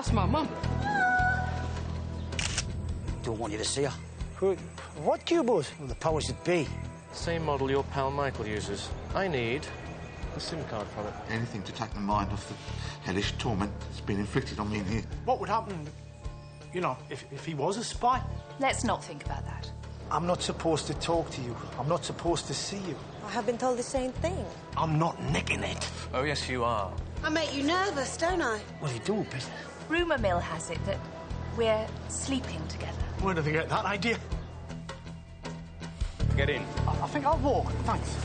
That's my mum. Don't want you to see her. What cubos? Well, the powers that be. Same model your pal Michael uses. I need a SIM card from it. Anything to take my mind off the hellish torment that's been inflicted on me in here. What would happen, you know, if he was a spy? Let's not think about that. I'm not supposed to talk to you. I'm not supposed to see you. I have been told the same thing. I'm not nicking it. Oh, yes, you are. I make you nervous, don't I? Well, you do a bit. Rumour mill has it that we're sleeping together. Where did they get that idea? Get in. I think I'll walk. Thanks.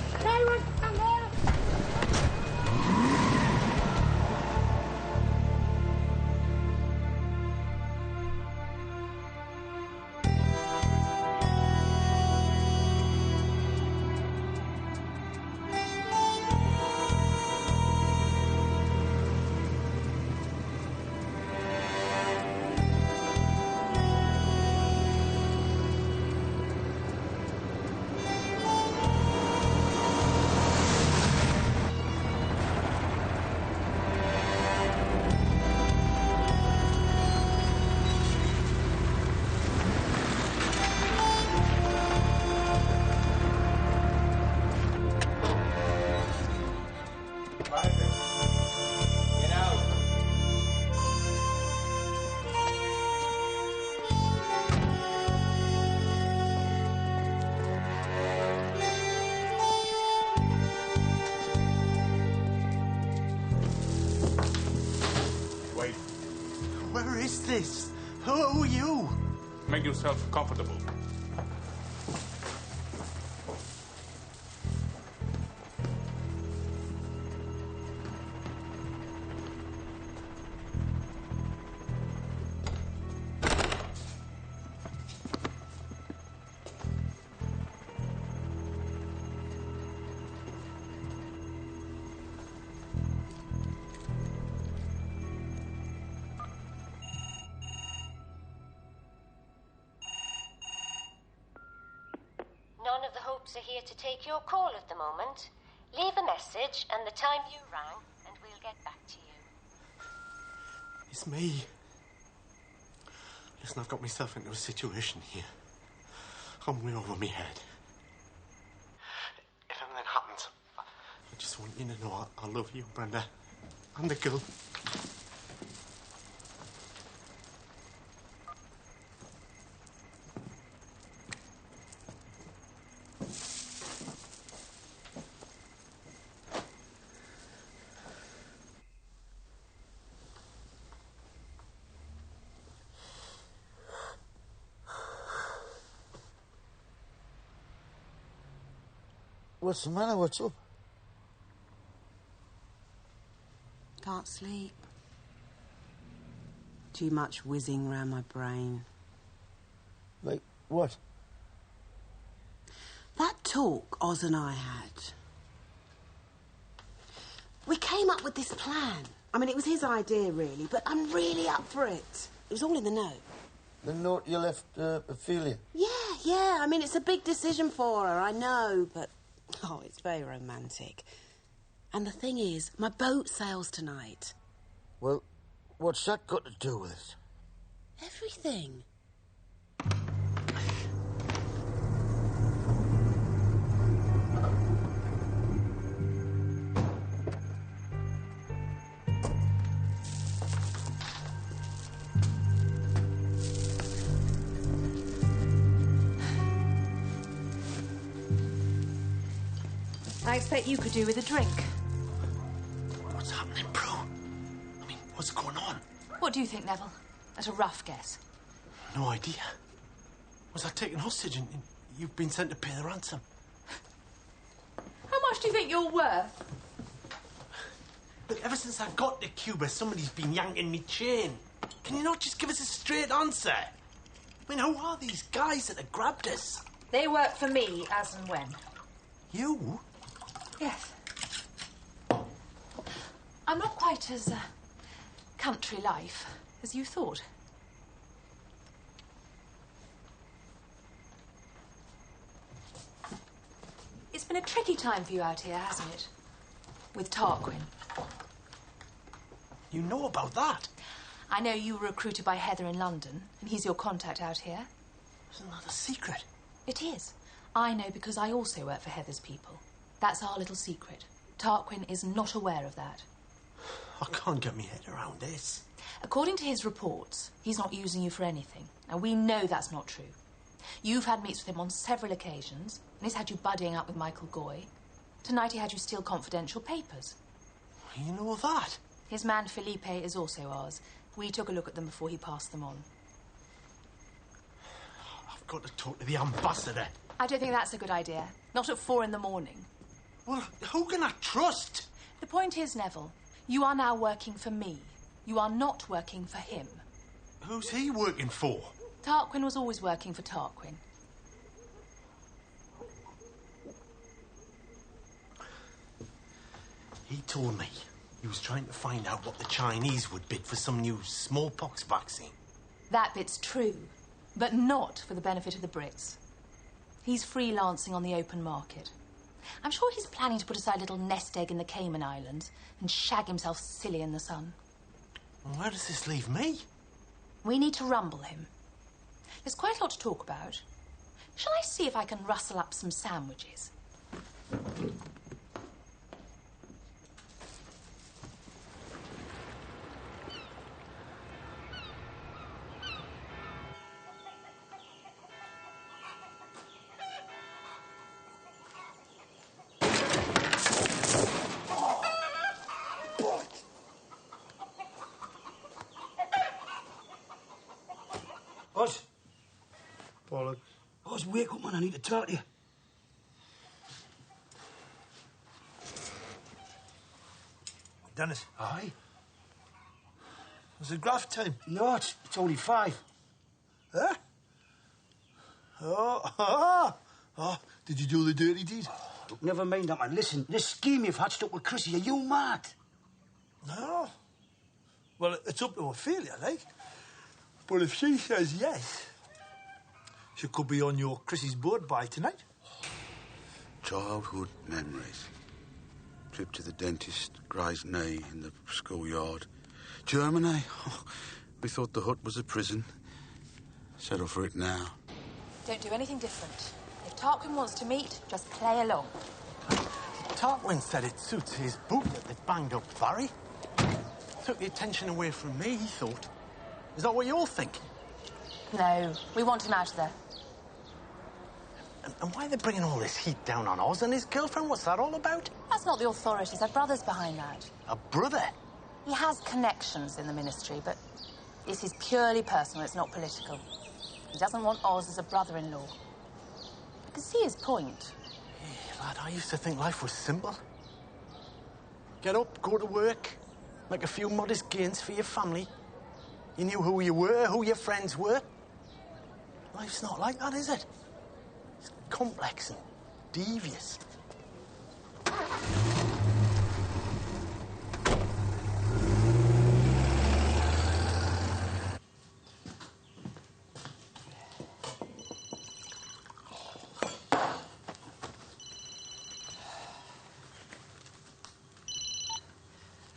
Where is this? Who are you? Make yourself comfortable. None of the Hopes are here to take your call at the moment. Leave a message and the time you rang, and we'll get back to you. It's me. Listen, I've got myself into a situation here. I'm way over my head. If anything happens, I just want you to know I love you, Brenda. And the girl. What's the matter? What's up? Can't sleep. Too much whizzing round my brain. Like what? That talk Oz and I had. We came up with this plan. I mean, it was his idea, really, but I'm really up for it. It was all in the note. The note you left Ophelia? Yeah. I mean, it's a big decision for her, I know, but... Oh, it's very romantic. And the thing is, my boat sails tonight. Well, what's that got to do with it? Everything. I expect you could do with a drink. What's happening, Prue? I mean, what's going on? What do you think, Neville? That's a rough guess. No idea. Was I taken hostage and you've been sent to pay the ransom? How much do you think you're worth? Look, ever since I got to Cuba, somebody's been yanking me chain. Can you not just give us a straight answer? I mean, who are these guys that have grabbed us? They work for me as and when. You? Yes. I'm not quite as country life as you thought. It's been a tricky time for you out here, hasn't it? With Tarquin. You know about that? I know you were recruited by Heather in London, and he's your contact out here. Isn't that a secret? It is. I know because I also work for Heather's people. That's our little secret. Tarquin is not aware of that. I can't get my head around this. According to his reports, he's not using you for anything. And we know that's not true. You've had meets with him on several occasions, and he's had you buddying up with Michael Goy. Tonight he had you steal confidential papers. You know that? His man Felipe is also ours. We took a look at them before he passed them on. I've got to talk to the ambassador. I don't think that's a good idea. Not at 4 in the morning. Well, who can I trust? The point is, Neville, you are now working for me. You are not working for him. Who's he working for? Tarquin was always working for Tarquin. He told me he was trying to find out what the Chinese would bid for some new smallpox vaccine. That bit's true, but not for the benefit of the Brits. He's freelancing on the open market. I'm sure he's planning to put aside a little nest egg in the Cayman Islands and shag himself silly in the sun. Well, where does this leave me? We need to rumble him. There's quite a lot to talk about. Shall I see if I can rustle up some sandwiches? Oz. Bollocks. Oz, wake up, man. I need to talk to you. Dennis. Aye? Was it graft time? No, it's only 5. Huh? Oh, did you do the dirty deed? Look, never mind that, man. Listen, this scheme you've hatched up with Chrissy, are you mad? No. Well, it's up to Ophelia, like. But if she says yes, she could be on your Chrissy's boat by tonight. Childhood memories. Trip to the dentist, grazed knee in the schoolyard. Germany. Oh, we thought the hut was a prison. Settle for it now. Don't do anything different. If Tarquin wants to meet, just play along. Tarquin said it suits his bootlet that banged up Barry. Took the attention away from me, he thought. Is that what you all think? No, we want him out of there. And why are they bringing all this heat down on Oz and his girlfriend? What's that all about? That's not the authorities. Our brother's behind that. A brother? He has connections in the ministry, but this is purely personal. It's not political. He doesn't want Oz as a brother-in-law. I can see his point. Hey, lad, I used to think life was simple. Get up, go to work, make a few modest gains for your family. You knew who you were, who your friends were. Life's not like that, is it? It's complex and devious.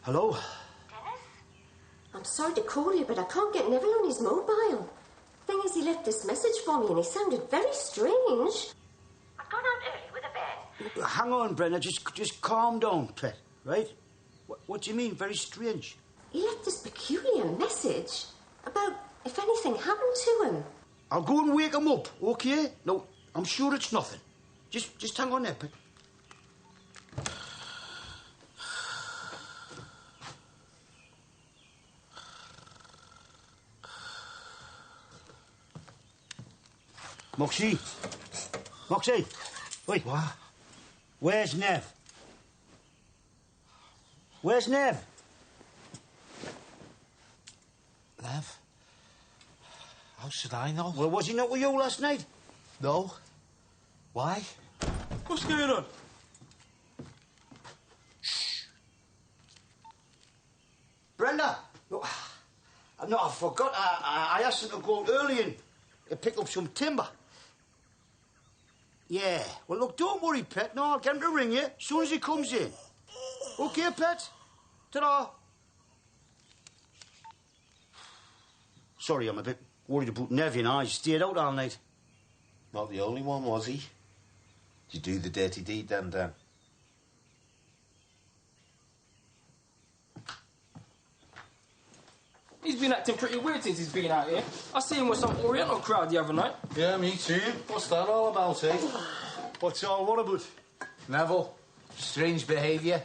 Hello? I'm sorry to call you, but I can't get Neville on his mobile. Thing is, he left this message for me and he sounded very strange. I've gone out early with a Ben. Hang on, Brenna. Just calm down, Pet, right? What do you mean, very strange? He left this peculiar message about if anything happened to him. I'll go and wake him up, okay? No, I'm sure it's nothing. Just hang on there, Pet. Moxie. Wait. What? Where's Nev? Where's Nev? Nev? How should I know? Well, was he not with you last night? No. Why? What's going on? Shh. Brenda! No, I forgot. I asked him to go out early and pick up some timber. Yeah. Well, look, don't worry, Pet. No, I'll get him to ring you as soon as he comes in. Okay, Pet? Ta-da. Sorry, I'm a bit worried about Neville. I stayed out all night. Not the only one, was he? Did you do the dirty deed then, Dan? He's been acting pretty weird since he's been out here. I see him with some Oriental crowd the other night. Yeah, me too. What's that all about, eh? What's all what about? Neville, strange behaviour.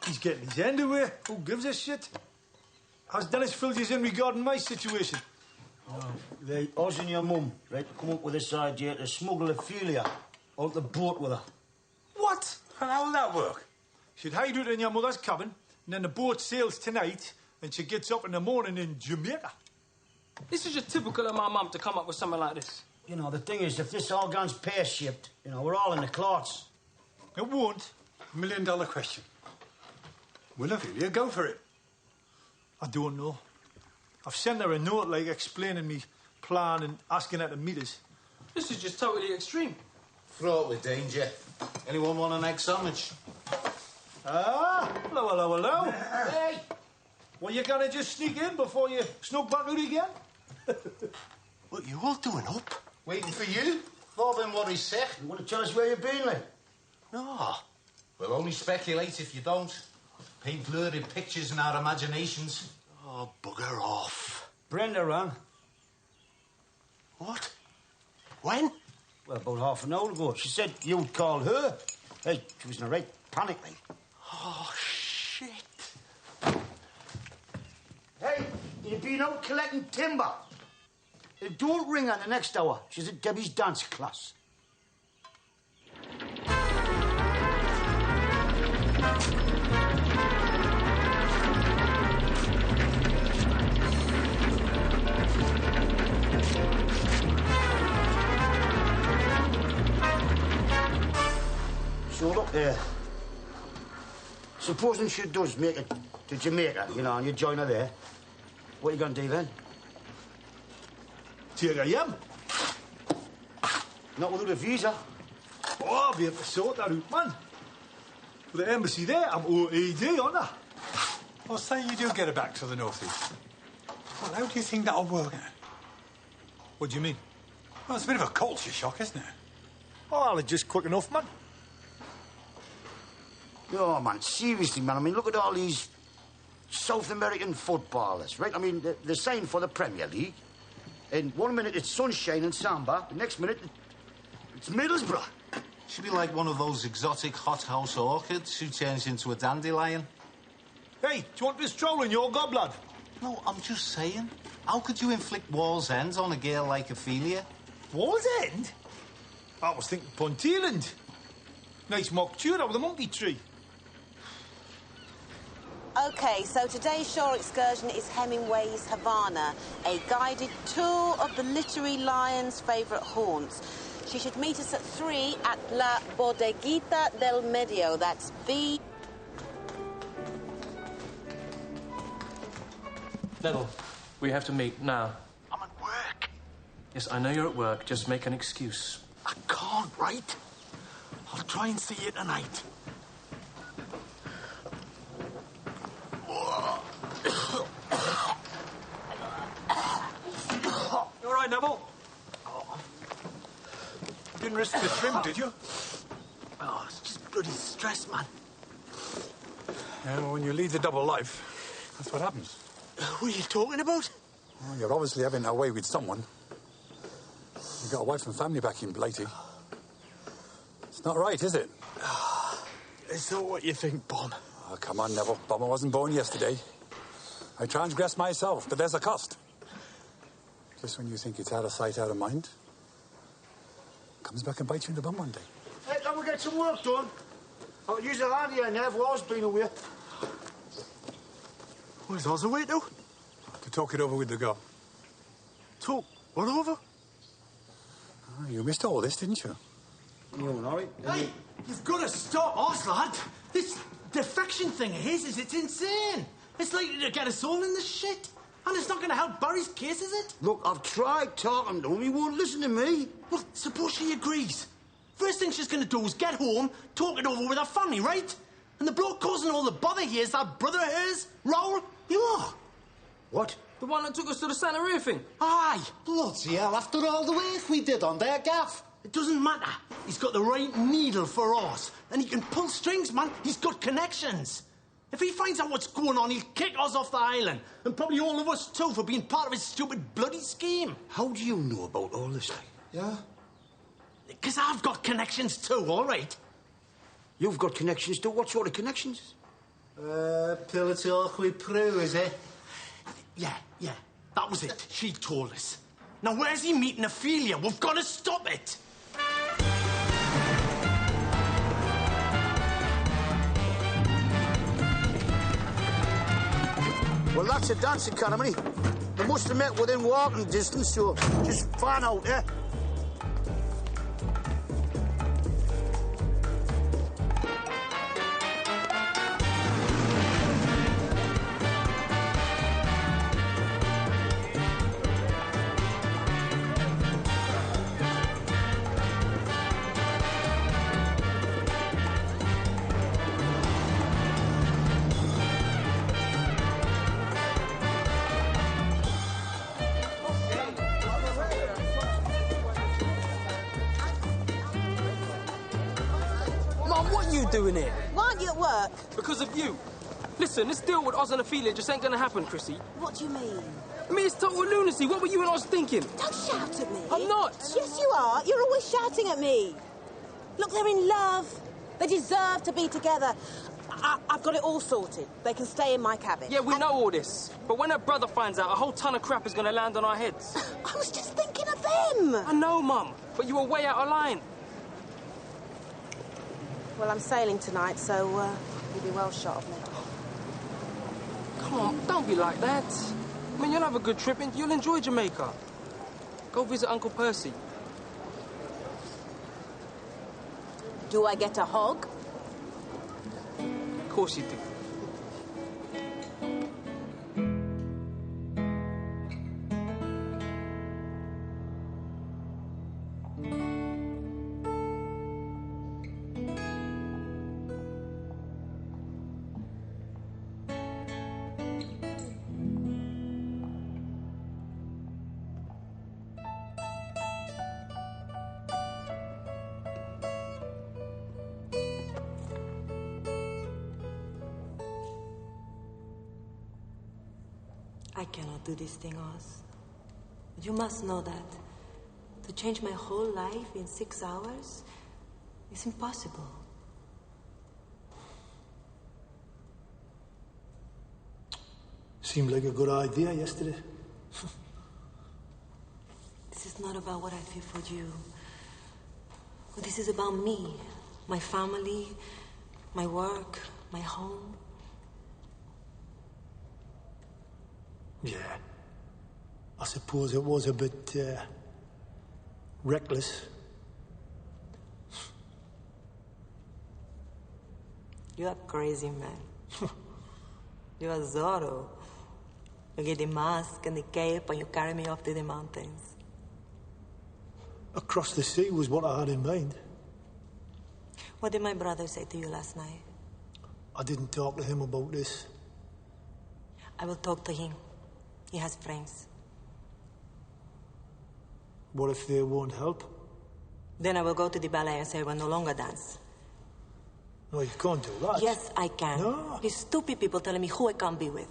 He's getting his end away. Who gives a shit? Has Dennis filled you in regarding my situation? Right, us and your mum, right, come up with this idea to smuggle Ophelia out the boat with her. What? And how will that work? She'd hide out in your mother's cabin, and then the boat sails tonight, and she gets up in the morning in Jamaica. This is just typical of my mum to come up with something like this. You know, the thing is, if this all goes pear-shaped, you know, we're all in the clots. It won't. $1 million question. Will Ophelia go for it? I don't know. I've sent her a note, like, explaining me plan and asking her to meet us. This is just totally extreme. Fraught with danger. Anyone want an egg sandwich? Ah, hello, hello, hello. Hey! Well, you gonna just sneak in before you snuck back out again? What you all doing up? Waiting for you? Thought in what he said. You want to tell us where you've been, like? No. We'll only speculate if you don't. Paint blurred pictures in our imaginations. Oh, bugger off. Brenda rang. What? When? Well, about half an hour ago. She said you'd call her. Hey, she was in a right panic, like. Oh, shit. Hey, you've been out collecting timber. Don't ring her the next hour. She's at Debbie's dance class. So look there. Supposing she does make it to Jamaica, you know, and you join her there, what are you going to do then? Take her home. Not without a visa. Oh, I'll be able to sort that out, man. With the embassy there, I'm OED, aren't I? Well, say you do get her back to the northeast. Well, how do you think that'll work? What do you mean? Well, it's a bit of a culture shock, isn't it? Oh, it's just quick enough, man. No, man, seriously, man. I mean, look at all these South American footballers, right? I mean, they're signed for the Premier League. And 1 minute it's sunshine and samba, the next minute it's Middlesbrough. She'd be like one of those exotic hothouse orchids who turns into a dandelion. Hey, do you want this troll in your gob, lad? No, I'm just saying. How could you inflict Wall's End on a girl like Ophelia? Wall's End? I was thinking Ponteland. Nice mock tulip with a monkey tree. OK, so today's shore excursion is Hemingway's Havana, a guided tour of the literary lion's favourite haunts. She should meet us at 3 at La Bodeguita del Medio. That's B. Neville, we have to meet now. I'm at work. Yes, I know you're at work. Just make an excuse. I can't, right? I'll try and see you tonight. You all right, Neville? You didn't risk the trim, did you? Oh, it's just bloody stress, man. Yeah, well, when you lead the double life, that's what happens. What are you talking about? Well, you're obviously having a way with someone. You've got a wife and family back in Blighty. It's not right, is it? Is that what you think, Bon? Oh, come on, Neville. Bomber wasn't born yesterday. I transgressed myself, but there's a cost. Just when you think it's out of sight, out of mind, comes back and bites you in the bum one day. Hey, can we get some work done? I'll use a hand here, Nev. Wall's been away. Where's Oz away to? To talk it over with the girl. Talk what over? Oh, you missed all this, didn't you? You all right? Hey, you've got to stop Oz, lad. This defection thing of his it's insane. It's likely to get us all in the shit. And it's not going to help Barry's case, is it? Look, I've tried talking to him. He won't listen to me. Well, suppose she agrees. First thing she's going to do is get home, talk it over with her family, right? And the bloke causing all the bother here is that brother of hers, Raoul. You are. What? The one that took us to the Santa Rita thing? Aye! Bloody hell, after all the work we did on their gaff. It doesn't matter. He's got the right needle for us. And he can pull strings, man. He's got connections. If he finds out what's going on, he'll kick us off the island. And probably all of us, too, for being part of his stupid bloody scheme. How do you know about all this, like? Yeah? Because I've got connections, too, all right? You've got connections too? What sort of connections? Pillar talk with Prue, is it? Yeah. That was it. She told us. Now, where's he meeting Ophelia? We've got to stop it. Well, that's a dance academy. They must have met within walking distance, so just find out, eh? Doing here? Why aren't you at work? Because of you. Listen, this deal with Oz and Ophelia just ain't gonna happen, Chrissy. What do you mean? I mean, it's total lunacy. What were you and Oz thinking? Don't shout at me. I'm not. Yes, you are. You're always shouting at me. Look, they're in love. They deserve to be together. I've got it all sorted. They can stay in my cabin. Yeah, we know all this. But when her brother finds out, a whole ton of crap is gonna land on our heads. I was just thinking of them. I know, Mum. But you were way out of line. Well, I'm sailing tonight, so you'll be well shot of me. Come on, don't be like that. I mean, you'll have a good trip and you'll enjoy Jamaica. Go visit Uncle Percy. Do I get a hog? Of course you do. I cannot do this thing, Oz. But you must know that. To change my whole life in 6 hours is impossible. Seemed like a good idea yesterday. This is not about what I feel for you. This is about me, my family, my work, my home. Yeah. I suppose it was a bit, reckless. You are crazy, man. You are Zorro. You get the mask and the cape and you carry me off to the mountains. Across the sea was what I had in mind. What did my brother say to you last night? I didn't talk to him about this. I will talk to him. He has friends. What if they won't help? Then I will go to the ballet and say I will no longer dance. No, you can't do that. Yes, I can. No. These stupid people telling me who I can't be with.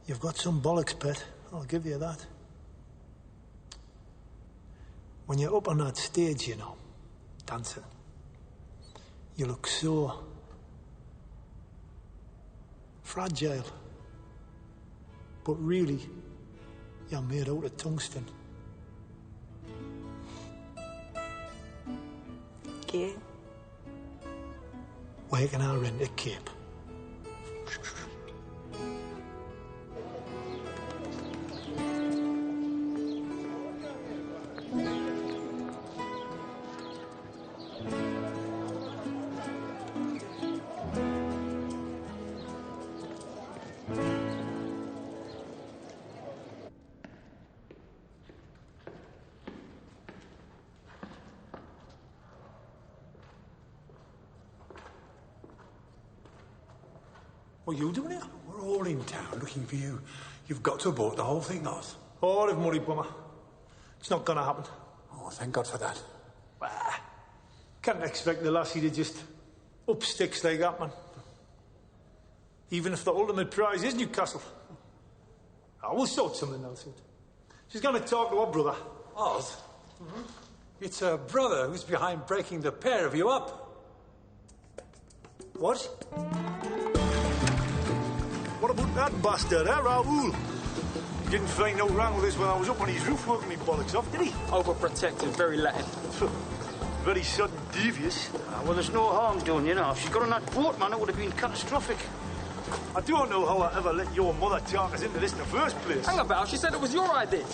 You've got some bollocks, Pet. I'll give you that. When you're up on that stage, you know, dancing, you look so fragile. But really, you're made out of tungsten. ¿Qué? Where can I rent a cape? What are you doing here? We're all in town looking for you. You've got to abort the whole thing, Oz. Oh, I've money, bummer. It's not gonna happen. Oh, thank God for that. Can't expect the lassie to just up sticks like that, man. Even if the ultimate prize is Newcastle. I will sort something else out. She's gonna talk to her brother. Oz? It's her brother who's behind breaking the pair of you up. What? What about that bastard, Raoul? He didn't find no wrong with us when I was up on his roof working me bollocks off, did he? Overprotective, very Latin. Very sudden devious. Well, there's no harm done, you know. If she'd got on that boat, man, it would have been catastrophic. I don't know how I ever let your mother talk us into this in the first place. Hang about, she said it was your idea.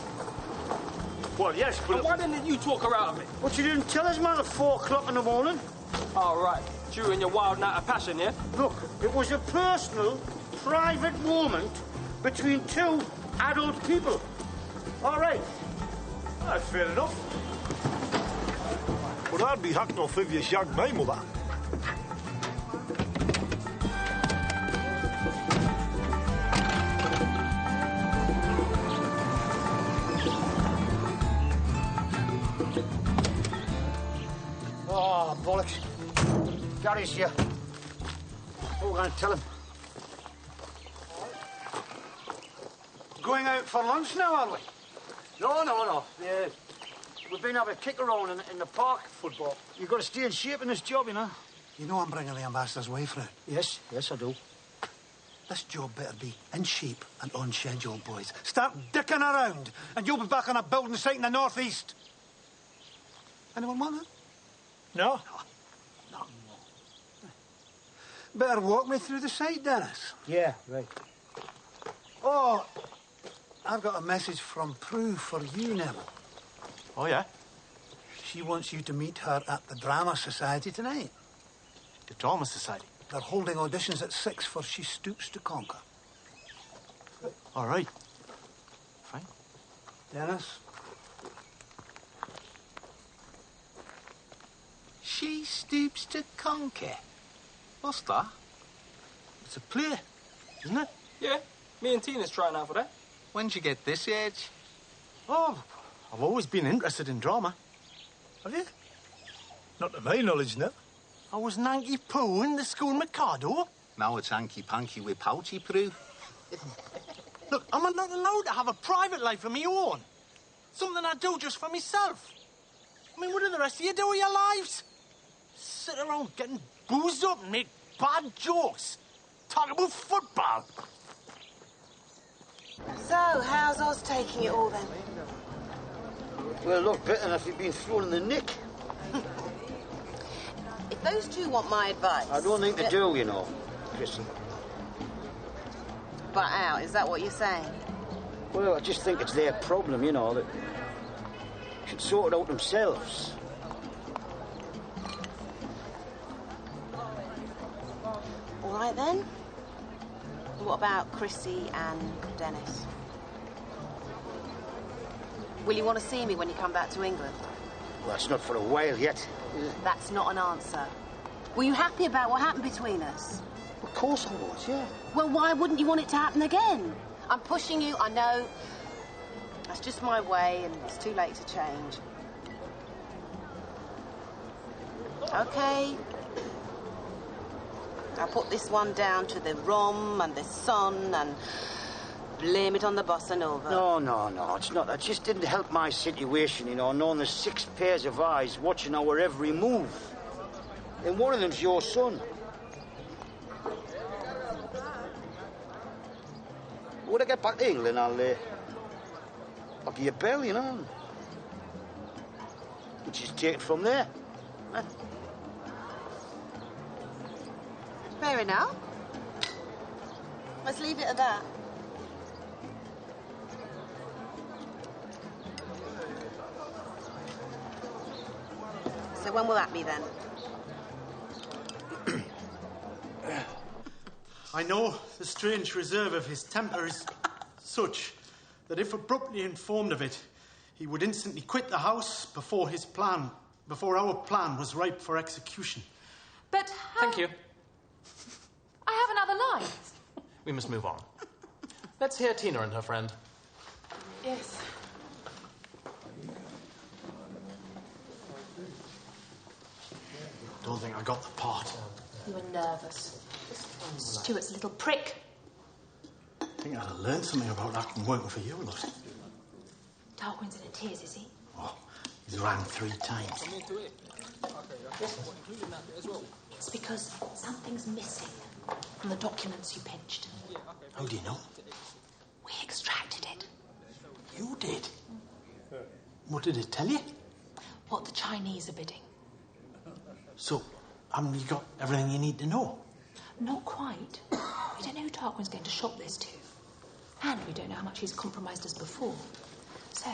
Well, yes, but... And why didn't you talk her out of it? But you didn't tell us, man, at 4 o'clock in the morning. Oh, right. You and your wild night of passion, yeah? Look, it was a personal, private moment between 2 adult people. All right. That's fair enough. But I'd be hacked off if you shagged my mother. Oh, bollocks. Gary's here. What are we going to tell him? Going out for lunch now, are we? No. We've been having a kick around in the park. Football. You've got to stay in shape in this job, you know. You know I'm bringing the ambassador's wife round. Yes, I do. This job better be in shape and on schedule, boys. Start dicking around, and you'll be back on a building site in the northeast. Anyone want that? No? No. Better walk me through the site, Dennis. Yeah, right. Oh, I've got a message from Prue for you, Neville. Oh, yeah? She wants you to meet her at the Drama Society tonight. The Drama Society? They're holding auditions at 6 for She Stoops to Conquer. All right. Fine. Dennis? She Stoops to Conquer. What's that? It's a play, isn't it? Yeah. Me and Tina's trying out for that. When'd you get this age? Oh, I've always been interested in drama. Have you? Not to my knowledge, no. I was Nanky Pooh in the school Mikado. Now it's hanky-panky with pouchy Prue. Look, I'm not allowed to have a private life of my own. Something I do just for myself. I mean, what do the rest of you do with your lives? Sit around getting boozed up and make bad jokes. Talk about football. So, how's Oz taking it all then? Well, look, better than if you'd been thrown in the nick. If those two want my advice... I don't think they do, you know, Chrissy. Butt out, is that what you're saying? Well, I just think it's their problem, you know, that should sort it out themselves. All right, then. What about Chrissy and Dennis? Will you want to see me when you come back to England? Well, that's not for a while yet. That's not an answer. Were you happy about what happened between us? Of course I was, yeah. Well, why wouldn't you want it to happen again? I'm pushing you, I know. That's just my way, and it's too late to change. OK. I'll put this one down to the rum and the sun and blame it on the bossa nova. No, it's not. That just didn't help my situation, you know, knowing there's 6 pairs of eyes watching our every move. And one of them's your son. When I get back to England, I'll give you a bell, you know. We'll just take it from there. Huh? Fair enough. Let's leave it at that. So when will that be, then? I know the strange reserve of his temper is such that if abruptly informed of it, he would instantly quit the house before our plan was ripe for execution. But Thank you. I have another line. we must move on. Let's hear Tina and her friend. Yes. Don't think I got the part. You were nervous. Stuart's a little prick. I think I'd have learned something about acting working for you, lot. Tarquin's in a tears, is he? Oh, he's rang 3 times. It's because something's missing from the documents you pinched. How do you know? We extracted it. You did? What did it tell you? What the Chinese are bidding. So, haven't you got everything you need to know? Not quite. We don't know who Tarquin's going to shop this to. And we don't know how much he's compromised us before. So,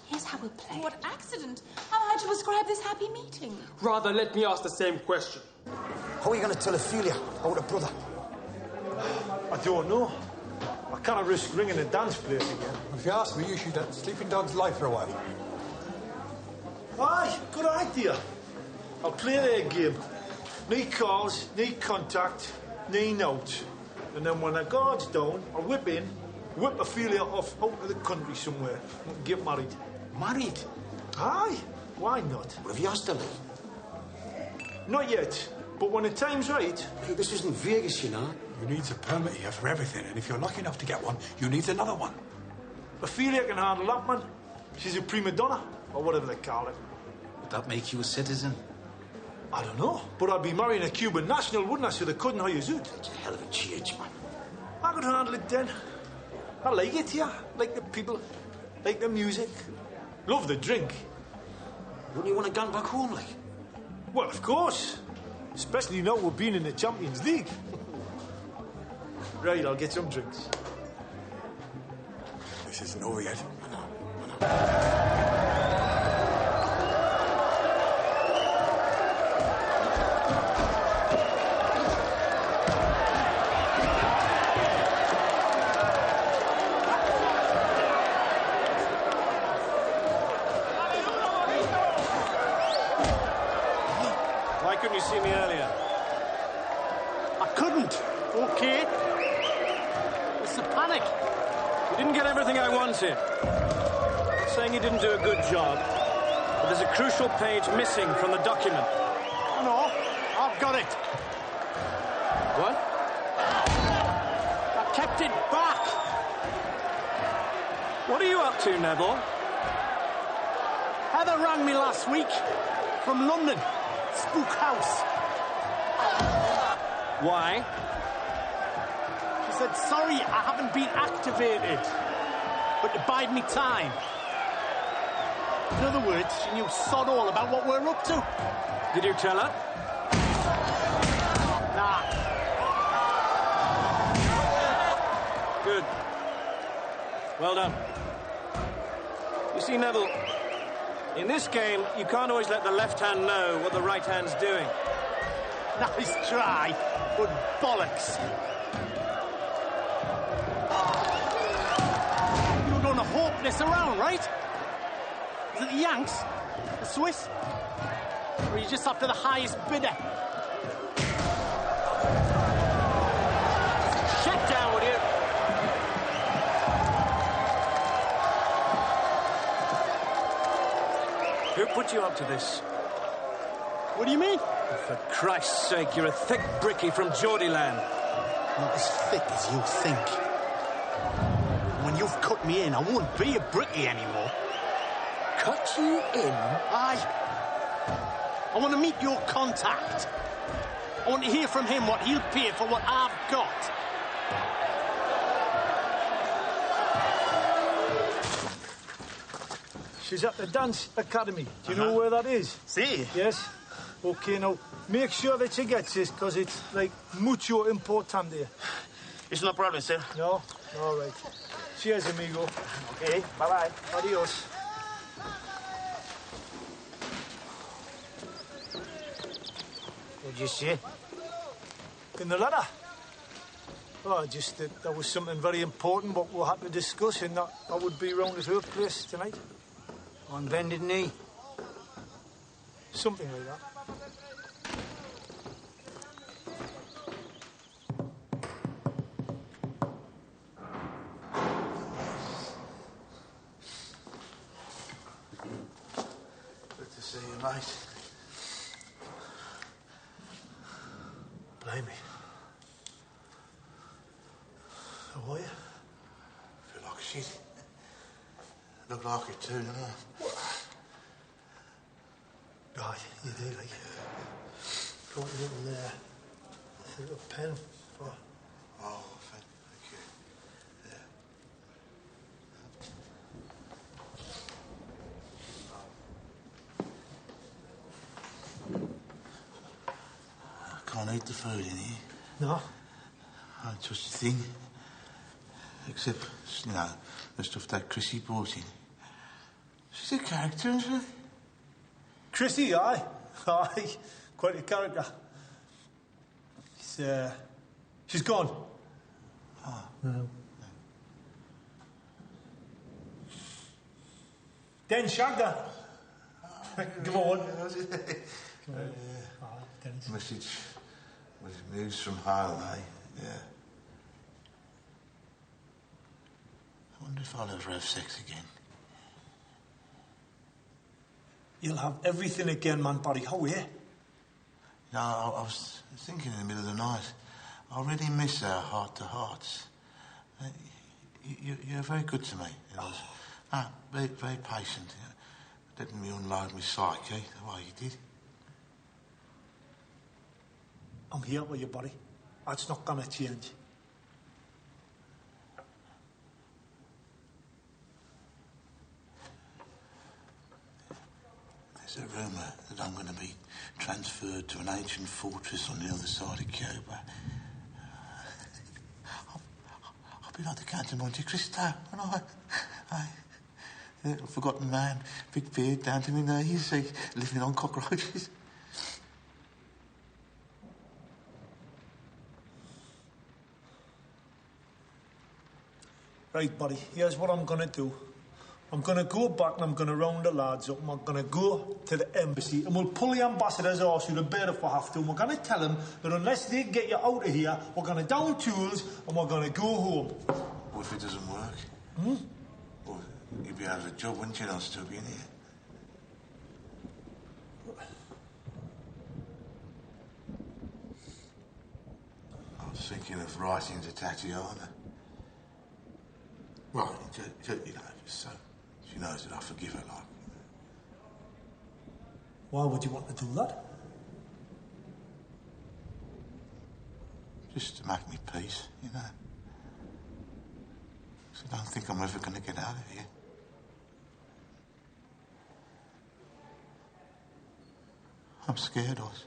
here's how we'll play. What accident? How am I to describe this happy meeting? Rather, let me ask the same question. How are you going to tell Ophelia about her brother? I don't know. I can't risk ringing the dance place again. If you ask me, you should let Sleeping Dog's life for a while. Aye, good idea. I'll play their game. No calls, no contact, no notes. And then when the guard's down, I'll whip in, whip Ophelia off out of the country somewhere and get married. Married? Aye, why not? What have you asked her, Lee? Not yet, but when the time's right... Hey, this isn't Vegas, you know. You need a permit here for everything, and if you're lucky enough to get one, you need another one. Ophelia can handle that, man. She's a prima donna, or whatever they call it. Would that make you a citizen? I don't know, but I'd be marrying a Cuban national, wouldn't I, so they couldn't hire Zoot? It's a hell of a change, man. I could handle it then. I like it here. Like the people, like the music. Love the drink. Wouldn't you want to gun back home, like? Well, of course. Especially now we're being in the Champions League. Right, I'll get some drinks. This isn't over yet. Why couldn't you see me earlier? I couldn't, okay? It's a panic. You didn't get everything I wanted. I'm not saying you didn't do a good job, but there's a crucial page missing from the document. No, I've got it. What? I kept it back. What are you up to, Neville? Heather rang me last week from London. Spook House. Why? She said, sorry, I haven't been activated, but to bide me time. In other words, she knew sod all about what we're up to. Did you tell her? Nah. Good. Well done. You see, Neville, in this game, you can't always let the left hand know what the right hand's doing. Nice try, but bollocks. You were going to hawk this around, right? Is it the Yanks? The Swiss? Or are you just after the highest bidder? Check down, would you? Who put you up to this? What do you mean? For Christ's sake, you're a thick brickie from Geordieland. Not as thick as you think. When you've cut me in, I won't be a brickie anymore. Cut you in? I want to meet your contact. I want to hear from him what he'll pay for what I've got. She's at the Dance Academy. Do you know where that is? See? Yes. Okay, now, make sure that she gets this, because it's, like, mucho importante. It's no problem, sir. No? All right. Cheers, amigo. Okay, bye-bye. Adios. What'd you say? In the letter? Oh, just that there was something very important what we had to discuss, and that I would be round at her place tonight. On bended knee. Something like that. late. Blame me. How are you? Feel like shit. Look like it too, don't I? Right, you do, like. Got a little pen for... Oh, thank you. Yeah. I can't eat the food in here. No? I don't touch the thing. Except, you know, the stuff that Chrissy brought in. She's a character, isn't she? Chrissy, aye. Aye. Quite a character. She's gone. Oh. No. Den Shagda. Come on. Message was news from home, eh? Yeah. I wonder if I'll ever have sex again. You'll have everything again, man, Barry. How are you? No, I was thinking in the middle of the night. I really miss our heart-to-hearts. You're very good to me. Very, very patient. Letting me unload my psyche the way you did. I'm here with you, Barry. That's not gonna change. There's a rumour that I'm going to be transferred to an ancient fortress on the other side of Cuba. I'll be like the Count of Monte Cristo, and a forgotten man, big beard down to my knees, living on cockroaches. Right, buddy, here's what I'm gonna do. I'm gonna go back and I'm gonna round the lads up and I'm gonna go to the embassy and we'll pull the ambassador's arse through the bed if we have to, and we're gonna tell them that unless they get you out of here, we're gonna down tools and we're gonna go home. What if it doesn't work? Well, you'd be out of a job, wouldn't you? I'll still be in here. I was thinking of writing to Tatiana. Well, you know, just so she knows that I forgive her, like. Why would you want to do that? Just to make me peace, you know. So I don't think I'm ever going to get out of here. I'm scared, Oz.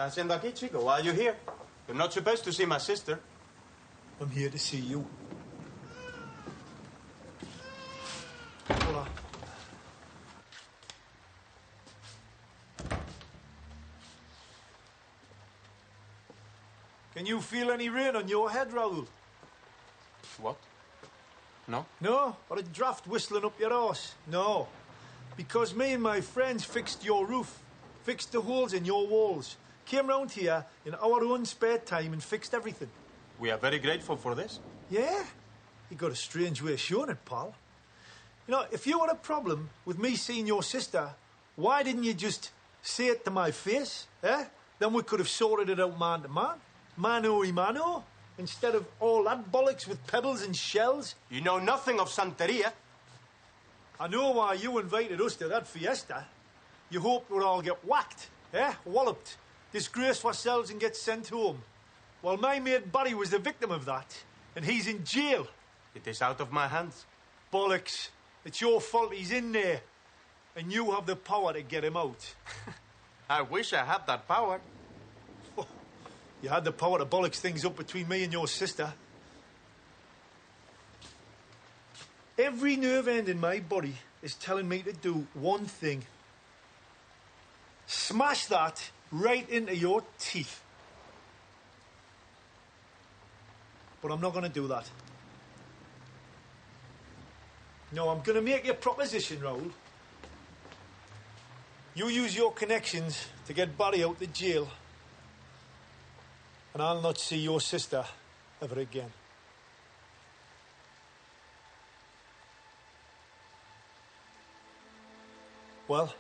¿Estás haciendo aquí, chico? Why are you here? You're not supposed to see my sister. I'm here to see you. Hola. Can you feel any rain on your head, Raoul? What? No? No? Or a draft whistling up your arse? No. Because me and my friends fixed your roof, fixed the holes in your walls, came round here in our own spare time and fixed everything. We are very grateful for this. Yeah? You got a strange way of showing it, pal. You know, if you had a problem with me seeing your sister, why didn't you just say it to my face, eh? Then we could have sorted it out man to man. Mano-y-mano. Instead of all that bollocks with pebbles and shells. You know nothing of Santeria. I know why you invited us to that fiesta. You hoped we'd all get whacked, eh? Walloped, disgrace ourselves and get sent home. Well, my mate Barry was the victim of that, and he's in jail. It is out of my hands. Bollocks. It's your fault he's in there. And you have the power to get him out. I wish I had that power. Oh, you had the power to bollocks things up between me and your sister. Every nerve end in my body is telling me to do one thing. Smash that right into your teeth. But I'm not going to do that. No, I'm going to make you a proposition, Raoul. You use your connections to get Barry out of jail. And I'll not see your sister ever again. Well?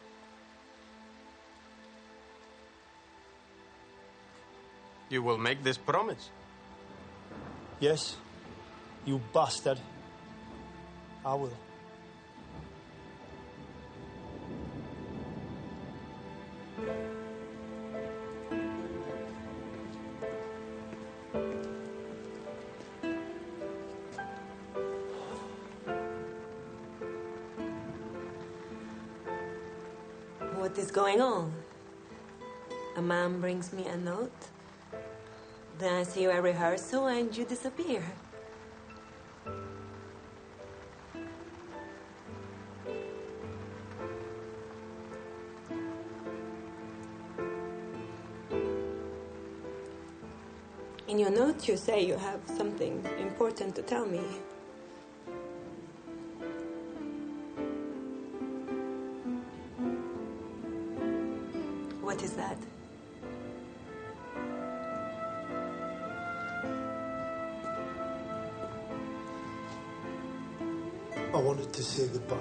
You will make this promise? Yes, you bastard. I will. What is going on? A man brings me a note. Then I see you at rehearsal and you disappear. In your note, you say you have something important to tell me. What is that? I wanted to say goodbye.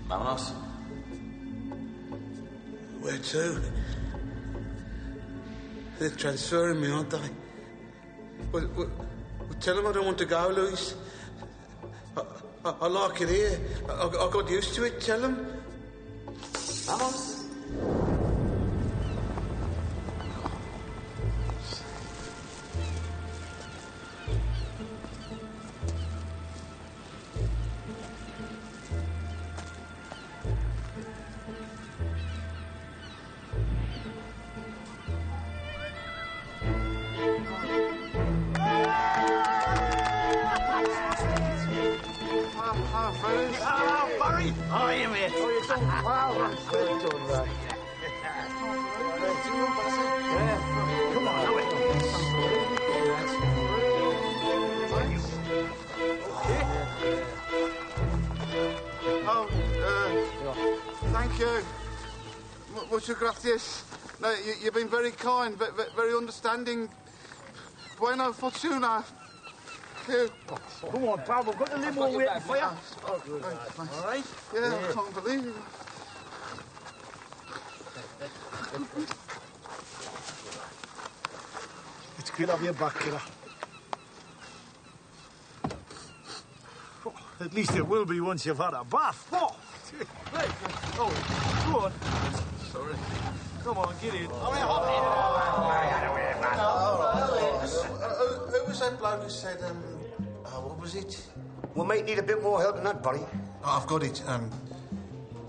Vámonos. Where to? They're transferring me, aren't they? Well, tell them I don't want to go, Louise. I like it here. I got used to it. Tell them. Vamos. Barry! How are you, mate? How are you doing? Wow, well done, right. Come on, away. Oh, thank you. Muchas gracias. No, you've been very kind, very understanding. Buena fortuna. Come on, pal, we've got the limo waiting for you. Oh, good. All right? Yeah, I can't believe it. It's good to have you back, kidder. At least it will be once you've had a bath. Oh, hey. Oh, go on. Sorry. Come on, get in. Who was that bloke who said, what was it? We might need a bit more help than that, Barry. I've got it.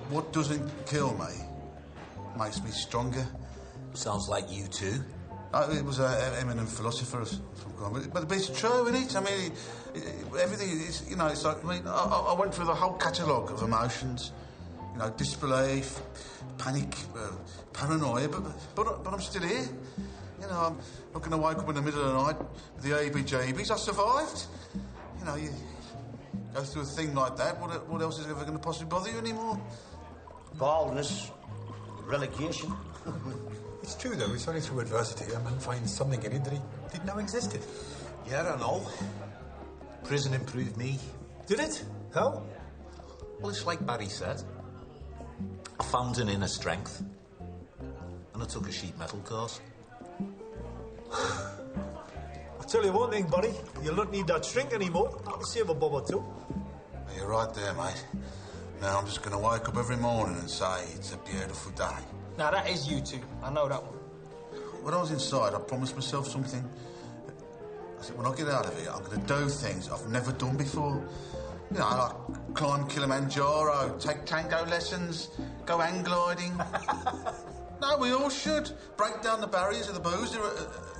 What doesn't kill me makes me stronger. Sounds like you two. It was an eminent philosopher from Cornwall. But it's true, isn't it? I mean, everything is, you know, it's like, I mean, I went through the whole catalogue of emotions. You know, disbelief, panic, paranoia, but I'm still here. You know, I'm not going to wake up in the middle of the night with the ABJBs. I survived. You know, you go through a thing like that, what else is ever going to possibly bother you anymore? Baldness, relegation. It's true, though. It's only through adversity a man finds something in it that he didn't know existed. Yeah, I know. Prison improved me. Did it? How? Well, it's like Barry said. I found an inner strength. And I took a sheet metal course. I'll tell you one thing, buddy. You'll not need that shrink anymore. I can save a bob or two. You're right there, mate. Now I'm just going to wake up every morning and say it's a beautiful day. Now, that is you two. I know that one. When I was inside, I promised myself something. I said, when I get out of here, I'm going to do things I've never done before. You know, like climb Kilimanjaro, take tango lessons, go hang gliding. No, we all should. Break down the barriers of the boozer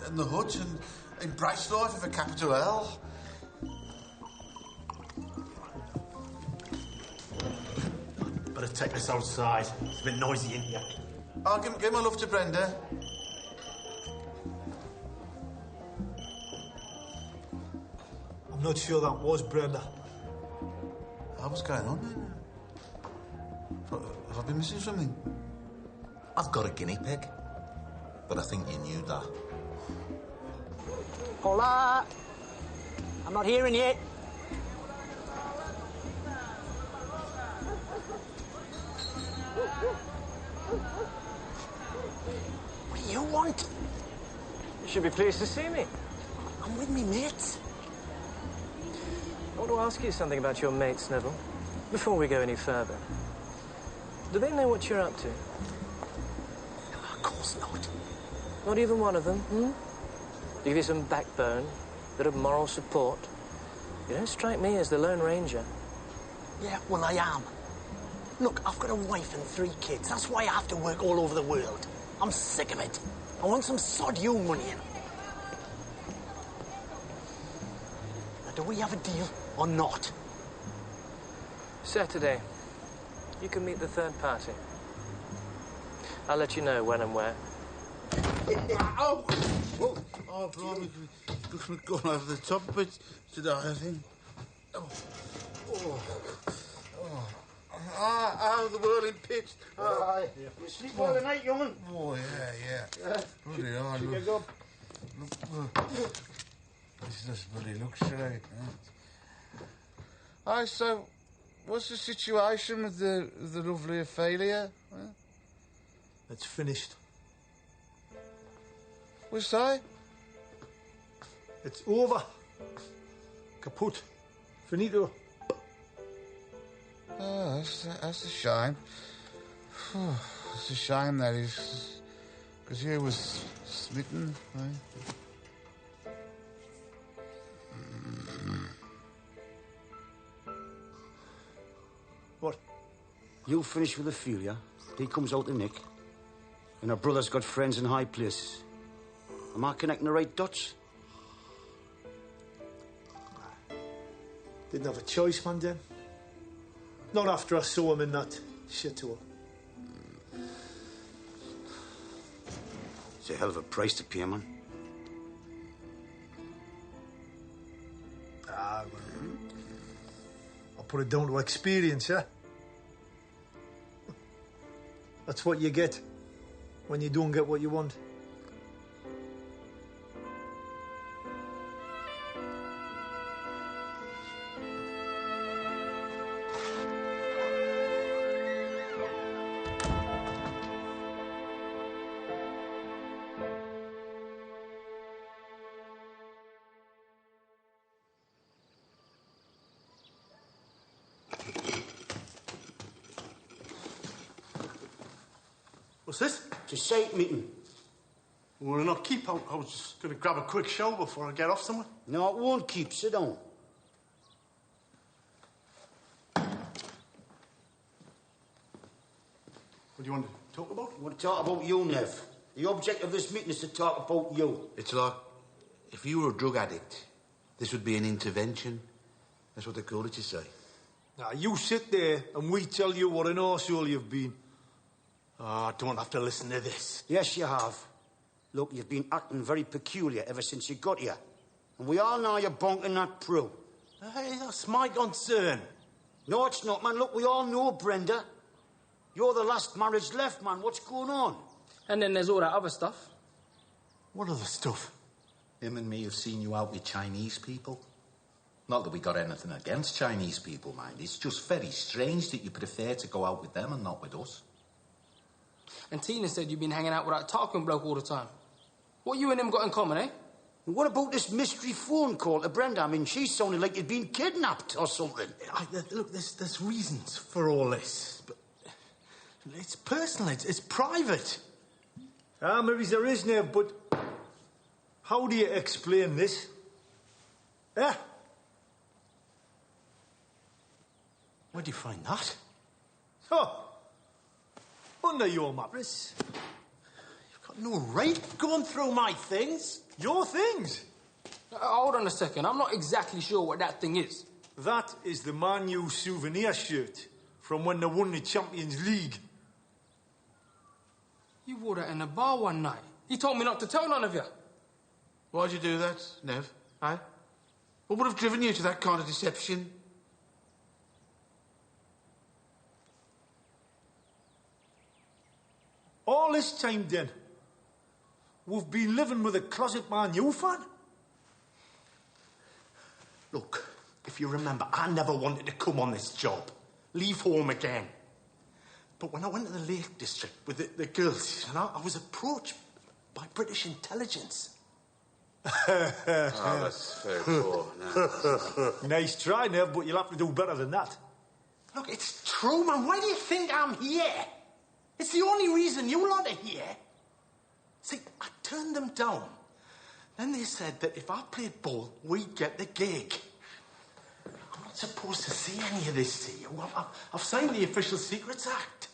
and the hut and embrace life with a capital L. Better take this outside. It's a bit noisy in here. I'll give my love to Brenda. I'm not sure that was Brenda. What's going on then? Have I been missing something? I've got a guinea pig. But I think you knew that. Hola! I'm not hearing you. What do you want? You should be pleased to see me. I'm with me mates. I want to ask you something about your mates, Neville, before we go any further. Do they know what you're up to? Of course not. Not even one of them, hmm? Give you some backbone, bit of moral support. You don't strike me as the Lone Ranger. Yeah, well, I am. Look, I've got a wife and 3 kids. That's why I have to work all over the world. I'm sick of it. I want some sod you money in. Now, do we have a deal or not? Saturday. You can meet the third party. I'll let you know when and where. Oh, blimey. We've gone over the top a bit today, I think. The whirling pit. You sleep well tonight, young'un? Oh, yeah. Bloody hell, look. This just bloody luxury. Aye, so, what's the situation with the lovely Ophelia? It's finished. What's that? It's over. Kaput. Finito. Oh, that's a shame. It's a shame that is, because you was smitten, eh? What? You finish with Ophelia, he comes out to Nick, and her brother's got friends in high places. Am I connecting the right dots? Didn't have a choice, man, then. Not after I saw him in that shithole. It's a hell of a price to pay, man. Well, I'll put it down to experience, yeah? That's what you get when you don't get what you want. What's this? It's a site meeting. Will it not keep? I was just going to grab a quick shower before I get off somewhere. No, it won't keep. Sit down. What do you want to talk about? I want to talk about you, Nev. The object of this meeting is to talk about you. It's like if you were a drug addict, this would be an intervention. That's what they call it, you say. Now, you sit there and we tell you what an arsehole you've been. I don't have to listen to this. Yes, you have. Look, you've been acting very peculiar ever since you got here. And we all know you're bonking that Prue. Hey, that's my concern. No, it's not, man. Look, we all know Brenda. You're the last marriage left, man. What's going on? And then there's all that other stuff. What other stuff? Him and me have seen you out with Chinese people. Not that we got anything against Chinese people, mind. It's just very strange that you prefer to go out with them and not with us. And Tina said you've been hanging out with that Tarquin bloke all the time. What you and him got in common, eh? And what about this mystery phone call to Brenda? I mean, she sounded like you'd been kidnapped or something. Look, there's reasons for all this, but it's personal, it's private. Maybe there is, Nev, but how do you explain this? Eh? Where'd you find that? Oh, under your mattress. You've got no right going through my things. Your things? Hold on a second. I'm not exactly sure what that thing is. That is the Man U souvenir shirt from when they won the Champions League. You wore that in a bar one night. He told me not to tell none of you. Why'd you do that, Nev? Eh? What would have driven you to that kind of deception? All this time, then, we've been living with a closet Man U fan? Look, if you remember, I never wanted to come on this job. Leave home again. But when I went to the Lake District with the girls, you know, I was approached by British intelligence. Oh, that's very poor. No. Nice try, Nev, but you'll have to do better than that. Look, it's true, man. Why do you think I'm here? It's the only reason you lot are here. See, I turned them down. Then they said that if I played ball, we'd get the gig. I'm not supposed to say any of this to you. I've signed the Official Secrets Act.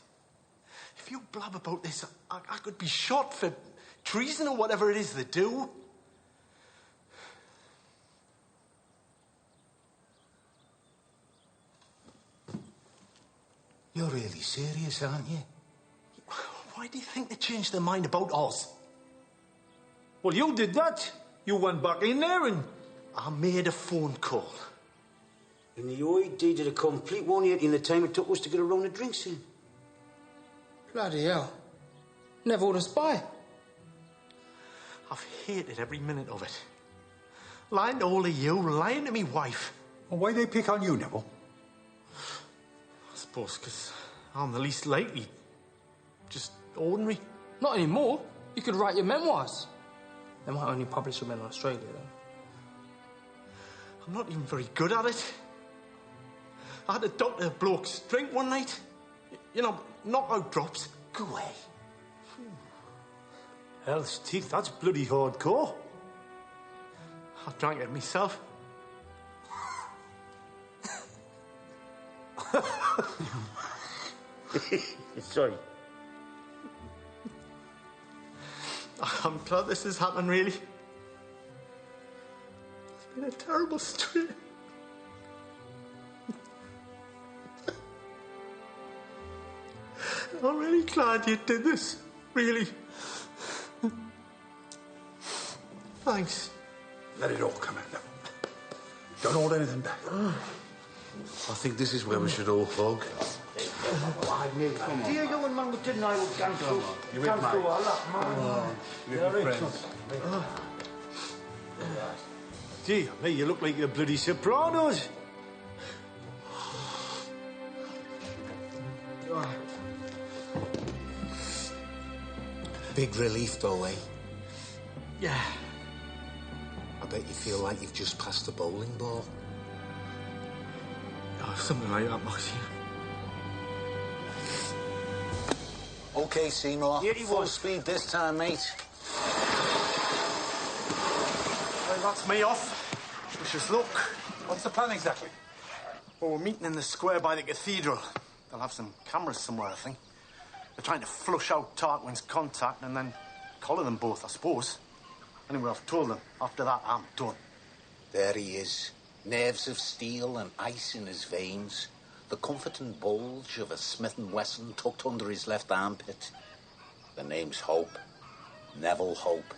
If you blab about this, I could be shot for treason or whatever it is they do. You're really serious, aren't you? Why do you think they changed their mind about us? Well, you did that. You went back in there and... I made a phone call. And the OED did a complete 180 in the time it took us to get a round of drinks in. Bloody hell. Never would have spy. I've hated every minute of it. Lying to all of you, lying to me wife. Well, why they pick on you, Neville? I suppose because I'm the least likely. Just ordinary. Not anymore. You could write your memoirs. They might only publish them in Australia, though. I'm not even very good at it. I had a doctor bloke's drink one night. You know, knockout drops. Go away. Hell's teeth, that's bloody hardcore. I drank it myself. Sorry. I'm glad this has happened, really. It's been a terrible strain. I'm really glad you did this. Really. Thanks. Let it all come out now. Don't hold anything back. I think this is where we should all hug. Dear you and man, we didn't I would come through. Come through a lot, man. You're friends. Gee, me, you look like you're bloody Sopranos. Big relief, though, eh? Yeah. I bet you feel like you've just passed a bowling ball. Oh, something like that, Maxine. OK, Seymour. Here he Full was. speed this time, mate. Well, that's me off. Wish us luck. What's the plan exactly? Well, we're meeting in the square by the cathedral. They'll have some cameras somewhere, I think. They're trying to flush out Tarquin's contact and then collar them both, I suppose. Anyway, I've told them. After that, I'm done. There he is. Nerves of steel and ice in his veins. The comforting bulge of a Smith & Wesson tucked under his left armpit. The name's Hope. Neville Hope.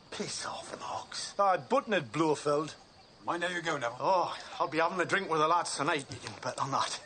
Piss off, Knox. Buttoned Blofeld. Mind how you go, Neville. Oh, I'll be having a drink with the lads tonight. You can bet on that.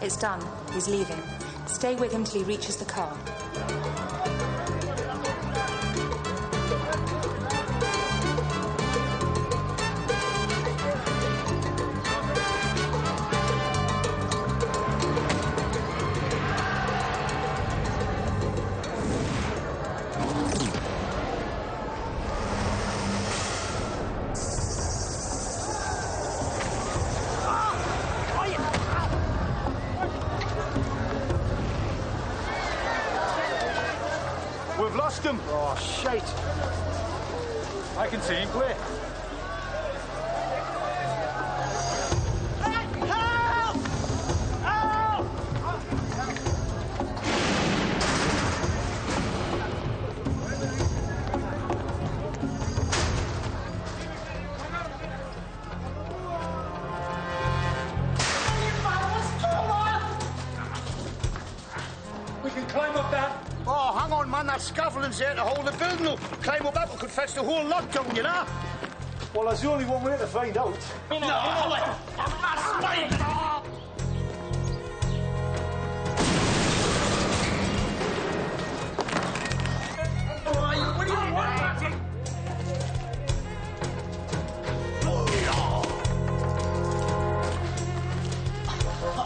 It's done. He's leaving. Stay with him till he reaches the car. We've lost him. Oh, shite. I can see him. Where? We can climb up that. Oh, hang on, man. That scaffolding's there to hold the building up. Climb up that, we could fetch the whole lot down, you know? Well, there's only one way to find out. What do you want?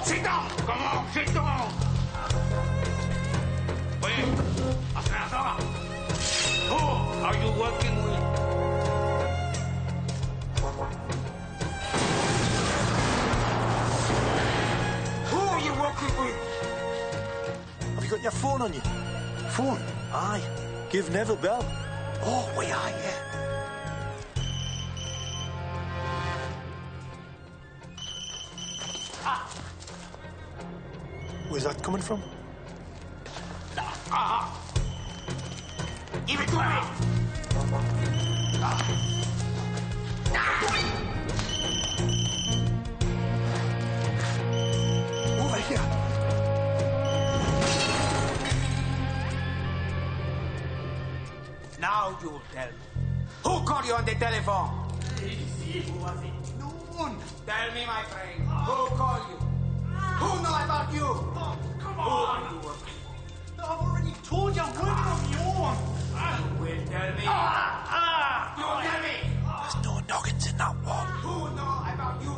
Sit down! Come on, sit down! Oye, amenazaba. Who are you working with? Who are you working with? Have you got your phone on you? Phone? Aye. Give Neville bell. Oh, we are, yeah. Where's that coming from? Give it to me! Over here. Now you'll tell me. Who called you on the telephone? Who was it? No one. Tell me, my friend. Who called you? Who know about you? Oh, come on. I've already told you I'm working on your one. You will tell me. You will tell me. There's no noggins in that one. Who know about you?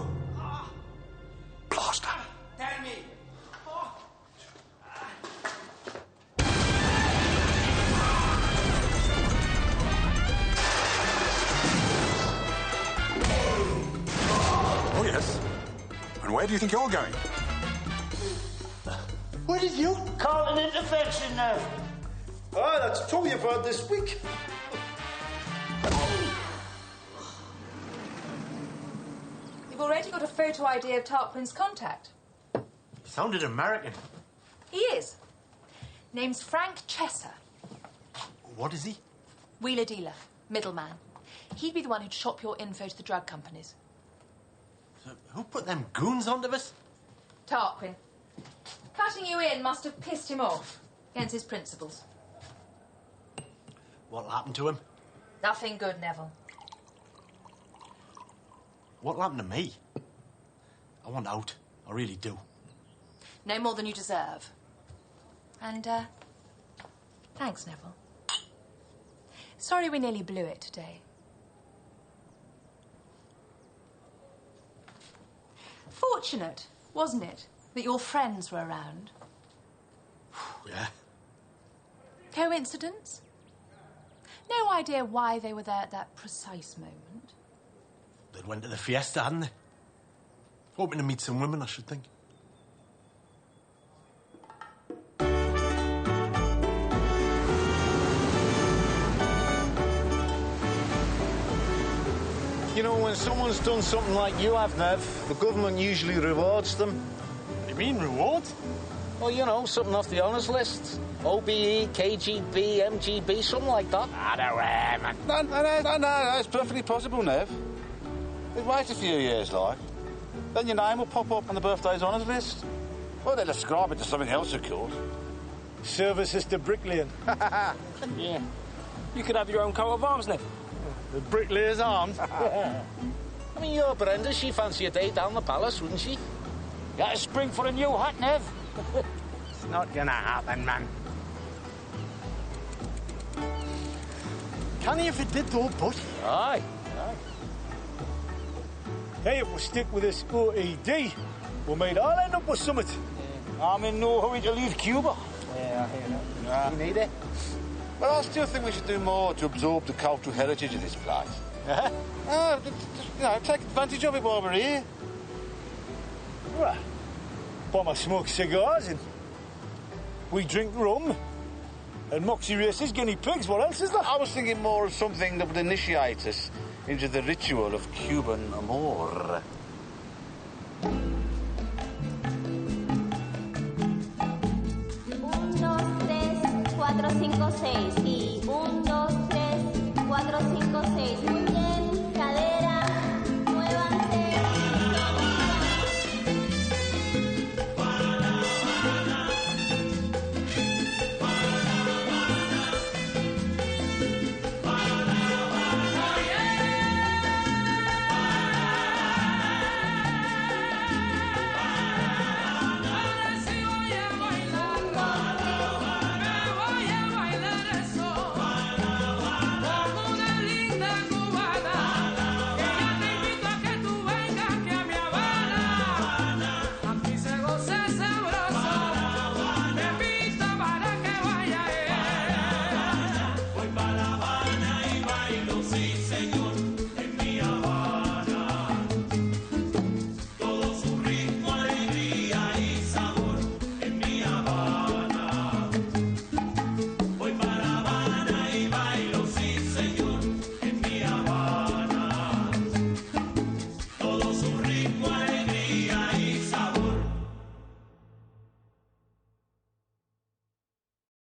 Blaster. Tell me. Oh, yes. And where do you think you're going? What did you call an intervention now? Ah, that's all you've heard this week. bet you got a photo ID of Tarquin's contact. He sounded American. He is. Name's Frank Chesser. What is he? Wheeler dealer. Middleman. He'd be the one who'd shop your info to the drug companies. So who put them goons onto us? Tarquin. Cutting you in must have pissed him off. Against his principles. What'll happen to him? Nothing good, Neville. What'll happen to me? I want out. I really do. No more than you deserve. And, thanks, Neville. Sorry we nearly blew it today. Fortunate, wasn't it, that your friends were around? Yeah. Coincidence? No idea why they were there at that precise moment? They went to the fiesta, hadn't they? Hoping to meet some women, I should think. You know, when someone's done something like you have, Nev, the government usually rewards them. What do you mean, reward? Well, you know, something off the honours list. OBE, KGB, MGB, something like that. I don't know, man. No, it's perfectly possible, Nev. Wait a few years, like. Then your name will pop up on the birthday's honours list. Or they'll ascribe it to something else, of course. Services to bricklaying. Yeah. You could have your own coat of arms, Nev. The bricklayer's arms. I mean, your Brenda, she'd fancy a day down the palace, wouldn't she? Got a spring for a new hat, Nev. It's not gonna happen, man. Canny if it did, though, but... Aye. Hey, if we stick with this OED, we might all end up with something. I'm in no hurry to leave Cuba. Yeah, I hear that. You need it? But I still think we should do more to absorb the cultural heritage of this place. Take advantage of it while we're here. Right. Bomber smokes cigars and we drink rum and Moxie races guinea pigs. What else is there? I was thinking more of something that would initiate us into the ritual of Cuban amour. 4, 5, 6 y 1, 2, 3, 4, 5, 6.